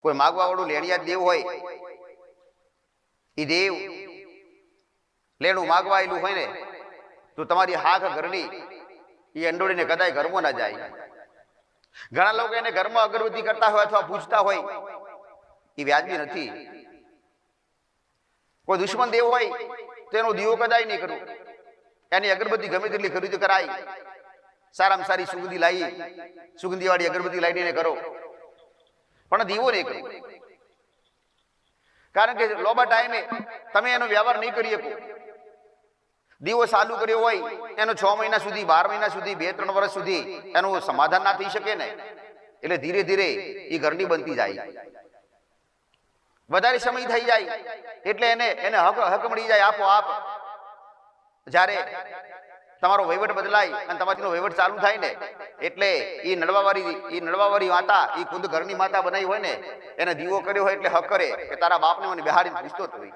કોઈ માગવા વાળું લેણિયા દેવ હોય, એ દેવ લેણું માગવા આવેલું હોય ને તો તમારી હાથ ઘરની એ અંડોળીને કદાચ ઘરમાં ના જાય. ઘણા લોકો એને ઘરમાં અગરબત્તી કરતા હોય અથવા પૂજતા હોય, એ વ્યાજબી નથી. કોઈ દુશ્મન દેવ હોય તો એનો દીવો કદાચ નહીં કરવો, એની અગરબત્તી ગમે તેટલી ખરીદી કરાય, સારામાં સારી સુગંધી લાવી, સુગંધી વાળી અગરબત્તી લાવીને કરો, પણ દીવો નહીં કરવો. કારણ કે લોબા ટાઈમે તમે એનો વ્યવહાર નહીં કરી શકો. દીવો ચાલુ કર્યો હોય એનો 6 મહિના સુધી, 12 મહિના સુધી, 2-3 વર્ષ સુધી એનું સમાધાન ના થઈ શકે ને, એટલે ધીરે ધીરે એ ઘરની બનતી જાય. વધારે સમય થઈ જાય એટલે એને હક મળી જાય આપોઆપ. જ્યારે તમારો વહીવટ બદલાય અને તમારીનો વહીવટ ચાલુ થાય ને, એટલે એ નડવાવાળી માતા, એ ખુદ ઘરની માતા બનાવી હોય ને, એને દીવો કર્યો હોય એટલે હક કરે કે તારા બાપને મને બિહાડીને પૂછતો જ હોય.